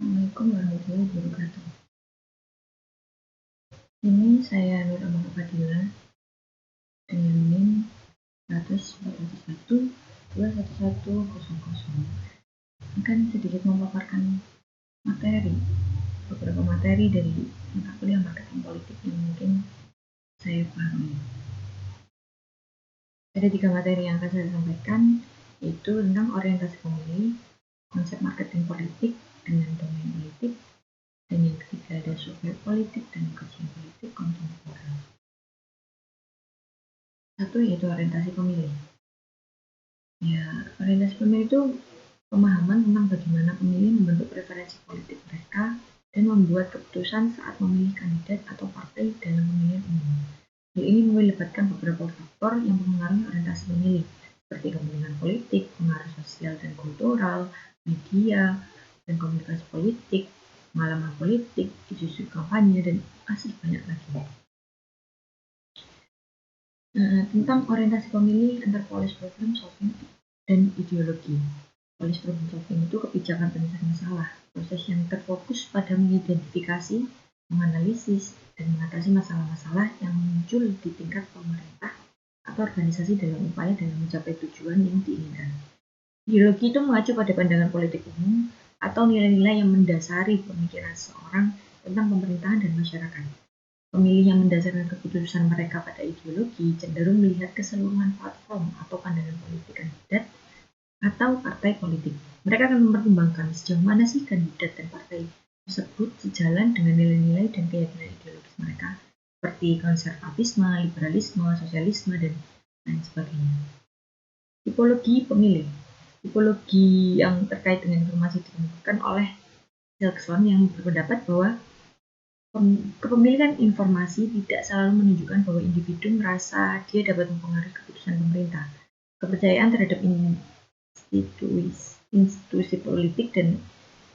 Assalamualaikum warahmatullahi wabarakatuh. Ini saya Nur Amal Fadila dengan NIM 100.401.21100. Akan sedikit memaparkan beberapa materi dari mata kuliah marketing politik yang mungkin saya pahami. Ada 3 materi yang akan saya sampaikan, yaitu tentang orientasi pemilih, konsep marketing politik dengan domain politik, dan yang ketiga ada survei politik dan kajian politik kontemporer. Satu yaitu orientasi pemilih. Ya, orientasi pemilih itu pemahaman tentang bagaimana pemilih membentuk preferensi politik mereka dan membuat keputusan saat memilih kandidat atau partai dalam pemilihan umum. Hal ini melibatkan beberapa faktor yang mempengaruhi orientasi pemilih, seperti kepentingan politik, pengaruh sosial dan kultural, media, dan komunikasi politik, pengalaman politik, isu-isu kampanye, dan masih banyak lagi. Tentang orientasi pemilih antar policy problem solving dan ideologi. Policy problem solving itu kebijakan penyelesaian masalah, proses yang terfokus pada mengidentifikasi, menganalisis, dan mengatasi masalah-masalah yang muncul di tingkat pemerintah atau organisasi dalam mencapai tujuan yang diinginkan. Ideologi itu mengacu pada pandangan politik umum atau nilai-nilai yang mendasari pemikiran seseorang tentang pemerintahan dan masyarakat. Pemilih yang mendasarkan keputusan mereka pada ideologi cenderung melihat keseluruhan platform atau pandangan politik kandidat atau partai politik. Mereka akan mempertimbangkan sejauh mana sih kandidat dan partai tersebut sejalan dengan nilai-nilai dan keyakinan ideologis mereka, seperti konservatisme, liberalisme, sosialisme, dan lain sebagainya. Tipologi pemilih. Tipologi yang terkait dengan informasi ditemukan oleh Selkson yang berpendapat bahwa kepemilikan informasi tidak selalu menunjukkan bahwa individu merasa dia dapat mempengaruhi keputusan pemerintah. Kepercayaan terhadap institusi politik dan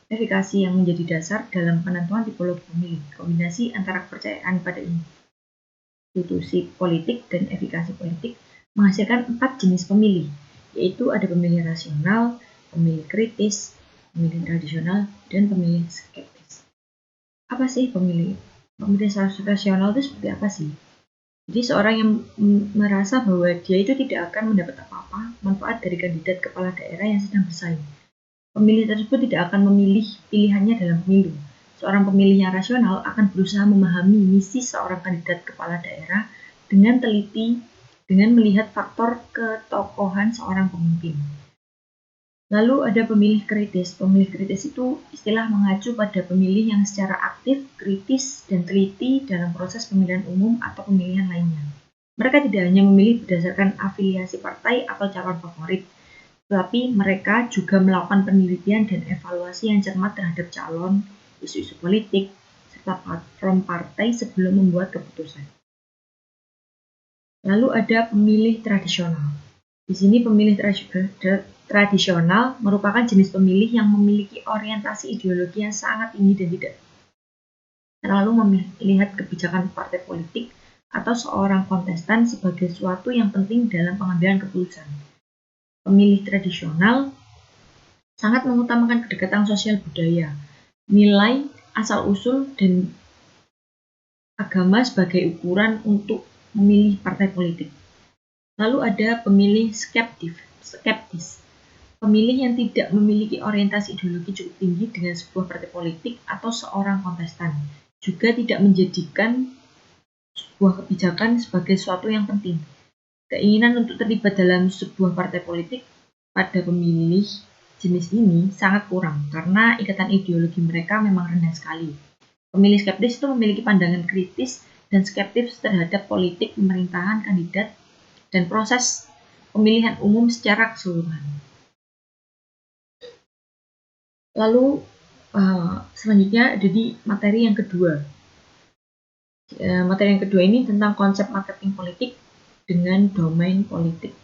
efikasi yang menjadi dasar dalam penentuan tipologi pemilih. Kombinasi antara kepercayaan pada institusi politik dan efikasi politik menghasilkan 4 jenis pemilih, yaitu ada pemilih rasional, pemilih kritis, pemilih tradisional, dan pemilih skeptis. Apa sih pemilih rasional itu seperti apa sih? Jadi seorang yang merasa bahwa dia itu tidak akan mendapat apa-apa manfaat dari kandidat kepala daerah yang sedang bersaing. Pemilih tersebut tidak akan memilih pilihannya dalam pemilu. Seorang pemilih yang rasional akan berusaha memahami misi seorang kandidat kepala daerah dengan teliti dengan melihat faktor ketokohan seorang pemimpin. Lalu ada pemilih kritis. Pemilih kritis itu istilah mengacu pada pemilih yang secara aktif, kritis, dan teliti dalam proses pemilihan umum atau pemilihan lainnya. Mereka tidak hanya memilih berdasarkan afiliasi partai atau calon favorit, tetapi mereka juga melakukan penelitian dan evaluasi yang cermat terhadap calon, isu-isu politik, serta platform partai sebelum membuat keputusan. Lalu ada pemilih tradisional. Di sini pemilih tradisional merupakan jenis pemilih yang memiliki orientasi ideologi yang sangat tinggi dan tidak terlalu melihat kebijakan partai politik atau seorang kontestan sebagai sesuatu yang penting dalam pengambilan keputusan. Pemilih tradisional sangat mengutamakan kedekatan sosial budaya, nilai, asal-usul, dan agama sebagai ukuran untuk memilih partai politik. Lalu ada pemilih skeptis. Pemilih yang tidak memiliki orientasi ideologi cukup tinggi dengan sebuah partai politik atau seorang kontestan. Juga tidak menjadikan sebuah kebijakan sebagai sesuatu yang penting. Keinginan untuk terlibat dalam sebuah partai politik pada pemilih jenis ini sangat kurang karena ikatan ideologi mereka memang rendah sekali. Pemilih skeptis itu memiliki pandangan kritis dan skeptis terhadap politik pemerintahan kandidat dan proses pemilihan umum secara keseluruhan. Lalu selanjutnya ada di materi yang kedua. Materi yang kedua ini tentang konsep marketing politik dengan domain politik.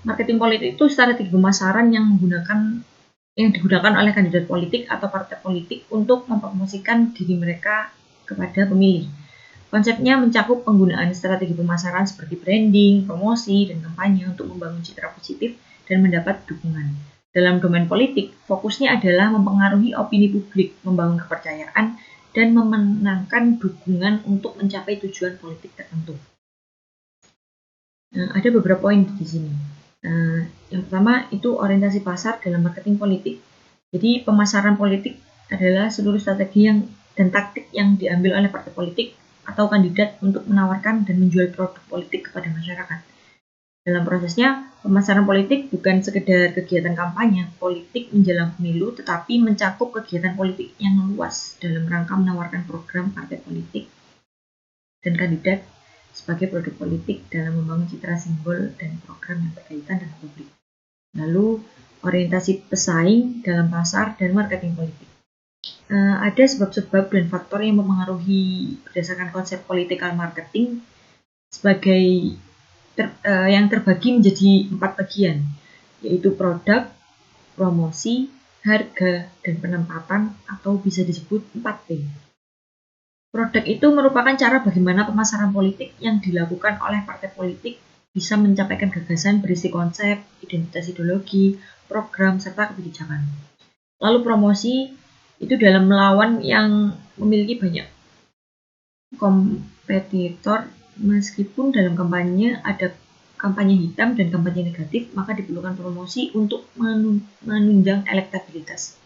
Marketing politik itu strategi pemasaran yang digunakan oleh kandidat politik atau partai politik untuk mempromosikan diri mereka kepada pemilih. Konsepnya mencakup penggunaan strategi pemasaran seperti branding, promosi, dan kampanye untuk membangun citra positif dan mendapat dukungan. Dalam domain politik, fokusnya adalah mempengaruhi opini publik, membangun kepercayaan, dan memenangkan dukungan untuk mencapai tujuan politik tertentu. Nah, ada beberapa poin di sini. Yang pertama itu orientasi pasar dalam marketing politik. Jadi pemasaran politik adalah seluruh strategi dan taktik yang diambil oleh partai politik atau kandidat untuk menawarkan dan menjual produk politik kepada masyarakat. Dalam prosesnya, pemasaran politik bukan sekedar kegiatan kampanye politik menjelang pemilu, tetapi mencakup kegiatan politik yang luas dalam rangka menawarkan program partai politik dan kandidat sebagai produk politik dalam membangun citra simbol dan program yang berkaitan dengan publik. Lalu, orientasi pesaing dalam pasar dan marketing politik. Ada sebab-sebab dan faktor yang mempengaruhi berdasarkan konsep political marketing sebagai yang terbagi menjadi 4 bagian, yaitu produk, promosi, harga, dan penempatan, atau bisa disebut 4P. Produk itu merupakan cara bagaimana pemasaran politik yang dilakukan oleh partai politik bisa mencapai gagasan berisi konsep, identitas ideologi, program, serta kebijakan. Lalu promosi itu dalam melawan yang memiliki banyak kompetitor, meskipun dalam kampanye ada kampanye hitam dan kampanye negatif, maka diperlukan promosi untuk menunjang elektabilitas.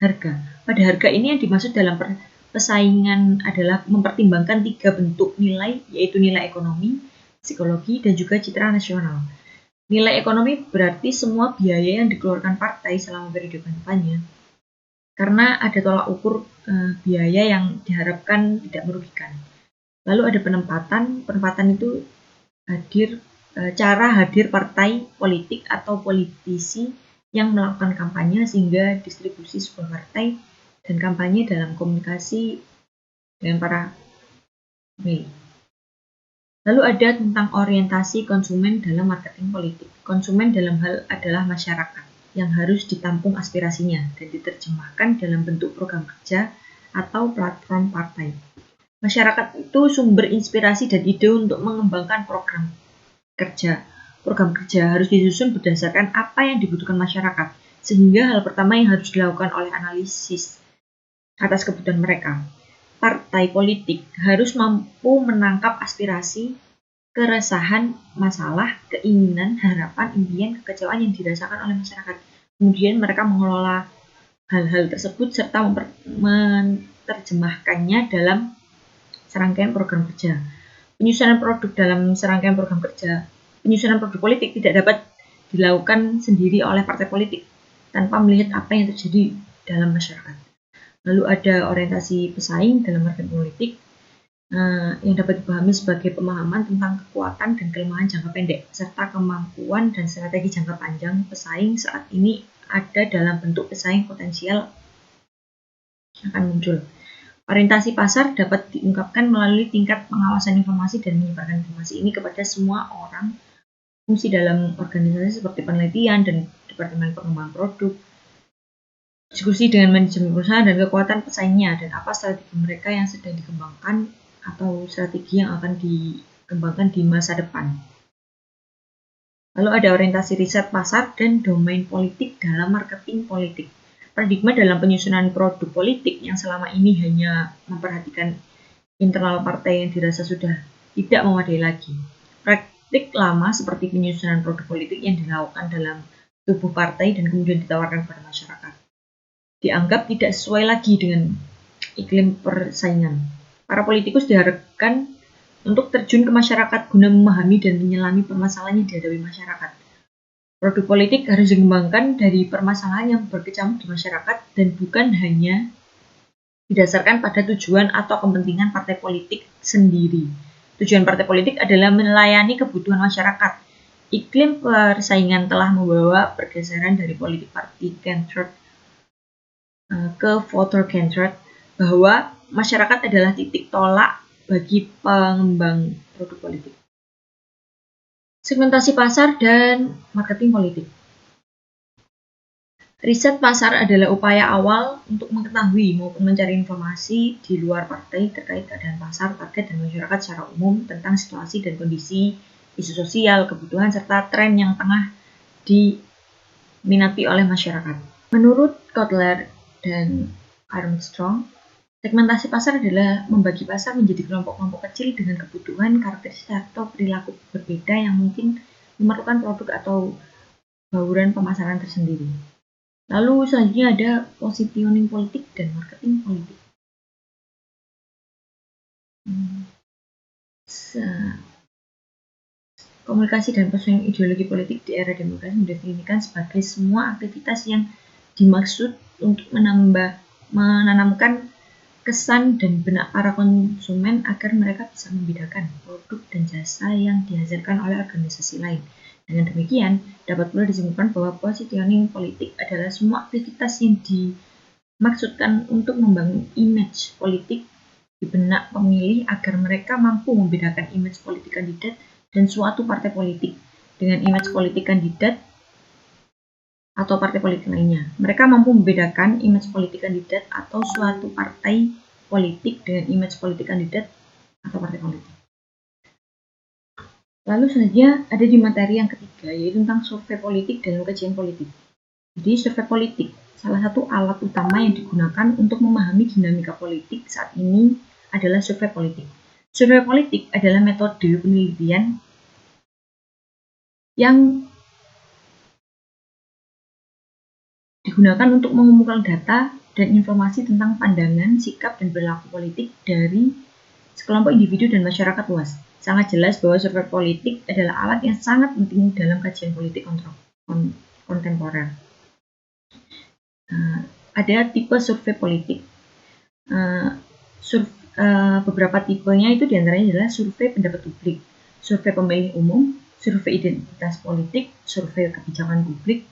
Harga. Pada harga ini yang dimaksud dalam pesaingan adalah mempertimbangkan 3 bentuk nilai, yaitu nilai ekonomi, psikologi, dan juga citra nasional. Nilai ekonomi berarti semua biaya yang dikeluarkan partai selama periode kampanye, karena ada tolak ukur biaya yang diharapkan tidak merugikan. Lalu ada penempatan itu cara hadir partai politik atau politisi yang melakukan kampanye sehingga distribusi sebuah partai dan kampanye dalam komunikasi dengan para pemilih. Lalu ada tentang orientasi konsumen dalam marketing politik. Konsumen dalam hal adalah masyarakat yang harus ditampung aspirasinya dan diterjemahkan dalam bentuk program kerja atau platform partai. Masyarakat itu sumber inspirasi dan ide untuk mengembangkan program kerja. Program kerja harus disusun berdasarkan apa yang dibutuhkan masyarakat, sehingga hal pertama yang harus dilakukan oleh analisis atas kebutuhan mereka. Partai politik harus mampu menangkap aspirasi, keresahan, masalah, keinginan, harapan, impian, kekecewaan yang dirasakan oleh masyarakat. Kemudian mereka mengelola hal-hal tersebut serta menerjemahkannya dalam serangkaian program kerja. Penyusunan produk dalam serangkaian program kerja. Penyusunan produk politik tidak dapat dilakukan sendiri oleh partai politik tanpa melihat apa yang terjadi dalam masyarakat. Lalu ada orientasi pesaing dalam marketing politik yang dapat dipahami sebagai pemahaman tentang kekuatan dan kelemahan jangka pendek serta kemampuan dan strategi jangka panjang pesaing saat ini ada dalam bentuk pesaing potensial yang akan muncul. Orientasi pasar dapat diungkapkan melalui tingkat pengawasan informasi dan menyebarkan informasi ini kepada semua orang. Fungsi dalam organisasi seperti penelitian dan departemen pengembangan produk, diskusi dengan manajemen perusahaan dan kekuatan pesaingnya, dan apa strategi mereka yang sedang dikembangkan atau strategi yang akan dikembangkan di masa depan. Lalu ada orientasi riset pasar dan domain politik dalam marketing politik. Paradigma dalam penyusunan produk politik yang selama ini hanya memperhatikan internal partai yang dirasa sudah tidak memadai lagi. Praktik lama seperti penyusunan produk politik yang dilakukan dalam tubuh partai dan kemudian ditawarkan kepada masyarakat dianggap tidak sesuai lagi dengan iklim persaingan. Para politikus diharapkan untuk terjun ke masyarakat guna memahami dan menyelami permasalahan yang dihadapi masyarakat. Produk politik harus dikembangkan dari permasalahan yang berkecamuk di masyarakat dan bukan hanya didasarkan pada tujuan atau kepentingan partai politik sendiri. Tujuan partai politik adalah melayani kebutuhan masyarakat. Iklim persaingan telah membawa pergeseran dari politik party-centered ke voter-centered, bahwa masyarakat adalah titik tolak bagi pengembang produk politik. Segmentasi pasar dan marketing politik. Riset pasar adalah upaya awal untuk mengetahui maupun mencari informasi di luar partai terkait keadaan pasar, target, dan masyarakat secara umum tentang situasi dan kondisi isu sosial, kebutuhan, serta tren yang tengah diminati oleh masyarakat. Menurut Kotler dan Armstrong, segmentasi pasar adalah membagi pasar menjadi kelompok-kelompok kecil dengan kebutuhan, karakteristik, atau perilaku berbeda yang mungkin memerlukan produk atau bauran pemasaran tersendiri. Lalu selanjutnya ada positioning politik dan marketing politik. Komunikasi dan positioning ideologi politik di era demokrasi mendefinisikan sebagai semua aktivitas yang dimaksud untuk menanamkan kesan dan benak para konsumen agar mereka bisa membedakan produk dan jasa yang dihasilkan oleh organisasi lain. Dengan demikian, dapat pula disimpulkan bahwa positioning politik adalah semua aktivitas yang dimaksudkan untuk membangun image politik di benak pemilih agar mereka mampu membedakan image politik kandidat dan suatu partai politik dengan image politik kandidat atau partai politik lainnya. Mereka mampu membedakan image politik kandidat atau suatu partai politik dengan image politik kandidat atau partai politik. Lalu selanjutnya ada di materi yang ketiga, yaitu tentang survei politik dan kajian politik. Jadi survei politik salah satu alat utama yang digunakan untuk memahami dinamika politik saat ini adalah survei politik. Survei politik adalah metode penelitian yang digunakan untuk mengumpulkan data dan informasi tentang pandangan, sikap, dan perilaku politik dari sekelompok individu dan masyarakat luas. Sangat jelas bahwa survei politik adalah alat yang sangat penting dalam kajian politik kontemporer. Ada tipe survei politik. Beberapa tipenya itu diantaranya adalah survei pendapat publik, survei pemilih umum, survei identitas politik, survei kebijakan publik.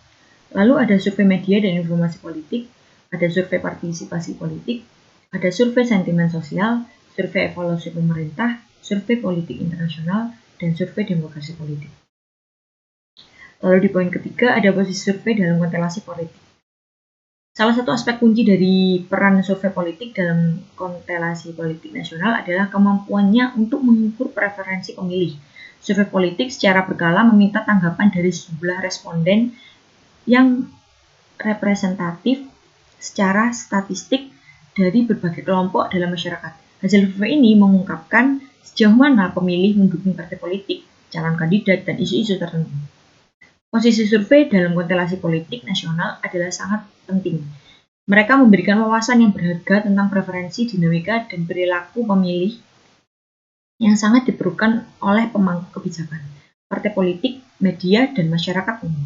Lalu ada survei media dan informasi politik, ada survei partisipasi politik, ada survei sentimen sosial, survei evaluasi pemerintah, survei politik internasional, dan survei demokrasi politik. Lalu di poin ketiga ada posisi survei dalam konstelasi politik. Salah satu aspek kunci dari peran survei politik dalam konstelasi politik nasional adalah kemampuannya untuk mengukur preferensi pemilih. Survei politik secara berkala meminta tanggapan dari sejumlah responden yang representatif secara statistik dari berbagai kelompok dalam masyarakat. Hasil survei ini mengungkapkan sejauh mana pemilih mendukung partai politik, calon kandidat, dan isu-isu tertentu. Posisi survei dalam konstelasi politik nasional adalah sangat penting. Mereka memberikan wawasan yang berharga tentang preferensi, dinamika, dan perilaku pemilih yang sangat diperlukan oleh pemangku kebijakan, partai politik, media, dan masyarakat umum.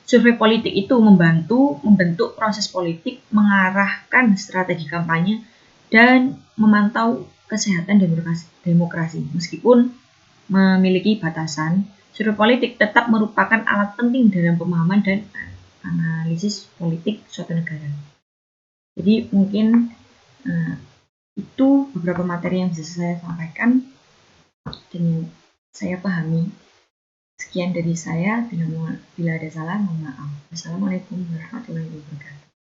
Survei politik itu membantu membentuk proses politik, mengarahkan strategi kampanye, dan memantau kesehatan demokrasi. Meskipun memiliki batasan, survei politik tetap merupakan alat penting dalam pemahaman dan analisis politik suatu negara. Jadi mungkin itu beberapa materi yang bisa saya sampaikan dan saya pahami. Sekian dari saya, bila ada salah mohon maaf. Wassalamualaikum warahmatullahi wabarakatuh.